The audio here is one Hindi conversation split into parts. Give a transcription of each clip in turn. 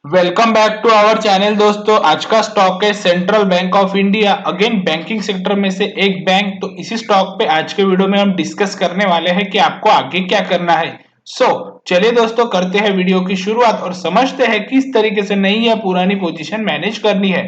Welcome back to our channel दोस्तों। आज का स्टॉक है Central Bank of India, again banking sector में से एक बैंक। तो इसी स्टॉक पे आज के वीडियो में हम डिस्कस करने वाले हैं कि आपको आगे क्या करना है। चलिए दोस्तों, करते हैं वीडियो की शुरुआत और समझते हैं किस तरीके से नई या पुरानी पोजीशन मैनेज करनी है।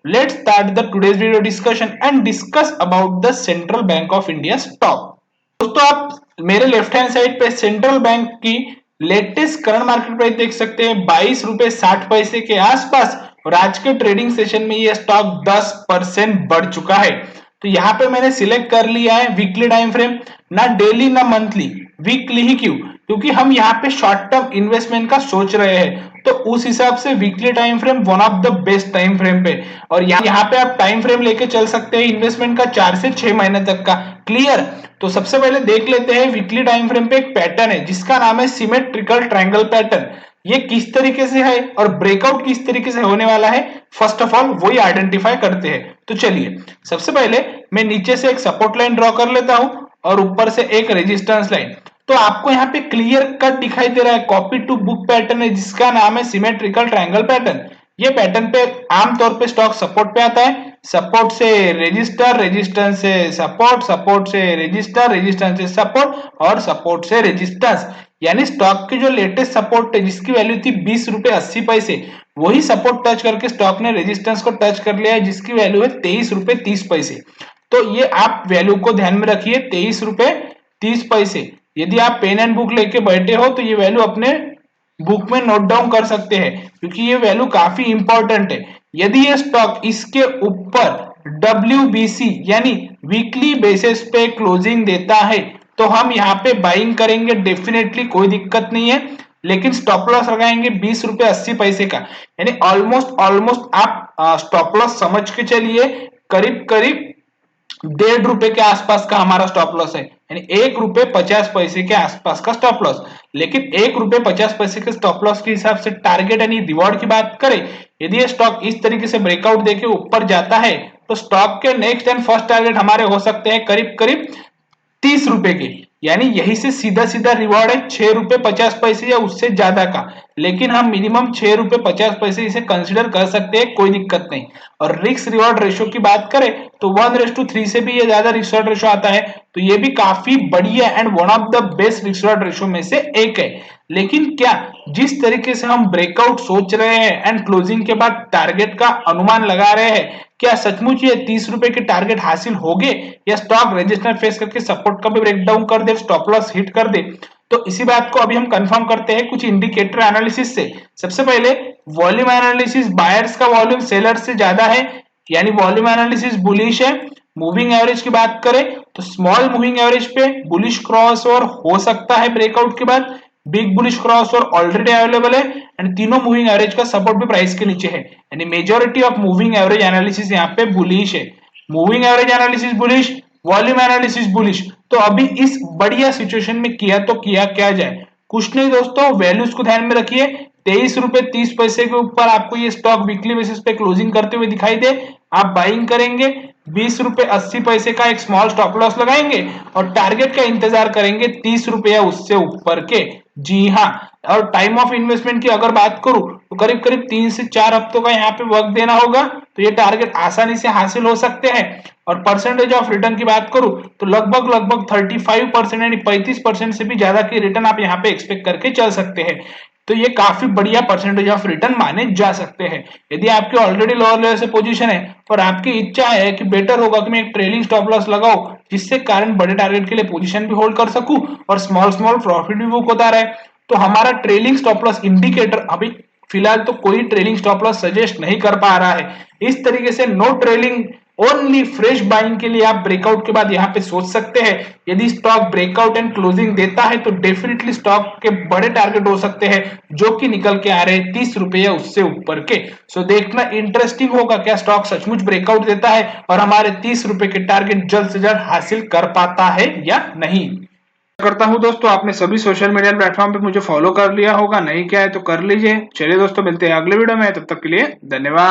Let's start the today's video discussion and discuss about the central Bank of India stock. दोस्तों, आप मेरे लेफ्ट हैंड साइड पे सेंट्रल बैंक की लेटेस्ट करंट मार्केट प्राइस देख सकते हैं 22 रुपए 60 पैसे के आसपास, और आज के ट्रेडिंग सेशन में ये स्टॉक 10% बढ़ चुका है। तो यहाँ पे मैंने सिलेक्ट कर लिया है वीकली टाइम फ्रेम, ना डेली ना मंथली, वीकली ही। क्यों? क्योंकि हम यहाँ पे शॉर्ट टर्म इन्वेस्टमेंट का सोच रहे हैं, तो उस हिसाब से weekly time frame one of the best time frame पे। और यहाँ पे आप टाइम फ्रेम लेके चल सकते हैं इन्वेस्टमेंट का 4 से 6 महीने तक का। क्लियर? तो सबसे पहले देख लेते हैं वीकली टाइम फ्रेम पे एक पैटर्न है जिसका नाम है सिमेट्रिकल ट्रायंगल पैटर्न। ये किस तरीके से है और ब्रेकआउट किस तरीके से होने वाला है, फर्स्ट ऑफ ऑल वही आइडेंटिफाई करते हैं। तो चलिए, सबसे पहले मैं नीचे से एक सपोर्ट लाइन ड्रॉ कर लेता हूं और ऊपर से एक रेजिस्टेंस लाइन। तो आपको यहाँ पे क्लियर कट दिखाई दे रहा है, कॉपी टू बुक पैटर्न है जिसका नाम है सिमेट्रिकल ट्रायंगल पैटर्न। ये पैटर्न पे आमतौर पे स्टॉक सपोर्ट पे आता है, सपोर्ट से रेजिस्टर, रेजिस्टेंस से सपोर्ट, सपोर्ट से रेजिस्टर, रेजिस्टेंस से सपोर्ट और सपोर्ट से रेजिस्टेंस। यानी स्टॉक की जो लेटेस्ट सपोर्ट है जिसकी वैल्यू थी 20 रुपए 80 पैसे, वही सपोर्ट टच करके स्टॉक ने रेजिस्टेंस को टच कर लिया है जिसकी वैल्यू है 23 रुपए 30 पैसे। तो ये आप वैल्यू को ध्यान में रखिए, 23 रुपए 30 पैसे। यदि आप पेन एंड बुक लेके बैठे हो तो ये वैल्यू अपने बुक में नोट डाउन कर सकते हैं क्योंकि ये वैल्यू काफी इंपॉर्टेंट है। यदि ये स्टॉक इसके ऊपर WBC यानी वीकली बेसिस पे क्लोजिंग देता है तो हम यहाँ पे बाइंग करेंगे, डेफिनेटली कोई दिक्कत नहीं है। लेकिन स्टॉप लॉस लगाएंगे 20 रुपए 80 पैसे का, यानी ऑलमोस्ट आप स्टॉप लॉस समझ के चलिए करीब करीब 1.5 रुपए के आसपास का हमारा स्टॉप लॉस है, यानी 1 रुपए 50 पैसे के आसपास का स्टॉप लॉस। लेकिन 1 रुपए 50 पैसे के स्टॉप लॉस के हिसाब से टारगेट यानी रिवॉर्ड की बात करें, यदि ये स्टॉक इस तरीके से ब्रेकआउट देके ऊपर जाता है तो स्टॉक के नेक्स्ट एंड फर्स्ट टारगेट हमारे हो सकते हैं करीब करीब 30 रुपए के। यानी यही से सीधा सीधा रिवॉर्ड है 6 रुपए 50 पैसे या उससे ज्यादा का। लेकिन हम मिनिमम 6 रुपए 50 पैसे इसे कंसिडर कर सकते हैं, कोई दिक्कत नहीं। और रिस्क रिवॉर्ड रेशो की बात करें तो 1:3 से भी ये ज्यादा रिस्क रिवॉर्ड रेशो आता है, तो ये भी काफी बढ़िया and one of the best risk reward ratio में से एक है। लेकिन क्या जिस तरीके से हम ब्रेकआउट सोच रहे हैं एंड क्लोजिंग के बाद टारगेट का अनुमान लगा रहे हैं, क्या सचमुच ये 30 रुपए के टारगेट हासिल हो गए या स्टॉक रेजिस्टेंस फेस करके सपोर्ट का भी ब्रेकडाउन कर दे, स्टॉप लॉस हिट कर दे? तो इसी बात को अभी हम कंफर्म करते हैं कुछ इंडिकेटर एनालिसिस से। सबसे पहले वॉल्यूम एनालिसिस, बायर्स का वॉल्यूम सेलर्स से ज्यादा है, यानी वॉल्यूम एनालिसिस बुलिश है। मूविंग एवरेज की बात करें तो स्मॉल मूविंग एवरेज पे बुलिश क्रॉसओवर हो सकता है ब्रेकआउट के बाद, big bullish crossover already available है एंड तीनों मूविंग एवरेज का सपोर्ट भी प्राइस के नीचे है, यानी majority of moving average analysis यहाँ पे बुलिश है। Moving average analysis bullish, volume analysis bullish. तो अभी इस बढ़िया सिचुएशन में किया तो किया क्या जाए? कुछ नहीं दोस्तों, वैल्यूज को ध्यान में रखिए। 23 रुपए 30 पैसे के ऊपर आपको ये स्टॉक वीकली बेसिस पे क्लोजिंग करते हुए दिखाई दे, आप बाइंग करेंगे। 20 रुपए 80 पैसे का एक स्मॉल स्टॉप लॉस लगाएंगे और टारगेट का इंतजार करेंगे 30 रुपए या उससे ऊपर के। जी हाँ, और टाइम ऑफ इन्वेस्टमेंट की अगर बात करूं तो करीब करीब 3 से 4 हफ्तों का यहाँ पे वक्त देना होगा, तो ये टारगेट आसानी से हासिल हो सकते हैं। और परसेंटेज ऑफ रिटर्न की बात करूं तो लगभग 35% यानी 35% से भी ज्यादा की रिटर्न आप यहाँ पे एक्सपेक्ट करके चल सकते हैं। तो ये काफी बढ़िया परसेंटेज ऑफ रिटर्न माने जा सकते हैं। यदि आपकी ऑलरेडी लोअर लेवल से पोजीशन है और आपकी इच्छा है कि बेटर होगा कि मैं एक ट्रेलिंग स्टॉप लॉस लगाऊं जिससे कारण बड़े टारगेट के लिए पोजीशन भी होल्ड कर सकूं और स्मॉल स्मॉल प्रॉफिट भी बुक होता रहे, तो हमारा ट्रेलिंग स्टॉप लॉस इंडिकेटर अभी फिलहाल तो कोई ट्रेलिंग स्टॉप लॉस सजेस्ट नहीं कर पा रहा है। इस तरीके से no trailing, only fresh buying के लिए आप ब्रेकआउट के बाद यहाँ पे सोच सकते हैं। यदि स्टॉक ब्रेकआउट एंड क्लोजिंग देता है तो डेफिनेटली स्टॉक के बड़े टारगेट हो सकते हैं जो कि निकल के आ रहे हैं 30 रुपए या उससे ऊपर के। देखना इंटरेस्टिंग होगा क्या स्टॉक सचमुच ब्रेकआउट देता है और हमारे 30 रुपए के टारगेट जल्द से जल्द हासिल कर पाता है या नहीं। करता हूं दोस्तों, आपने सभी सोशल मीडिया प्लेटफॉर्म पे मुझे फॉलो कर लिया होगा, नहीं किया है तो कर लीजिए। चलिए दोस्तों, मिलते हैं अगले वीडियो में, तब तक के लिए धन्यवाद।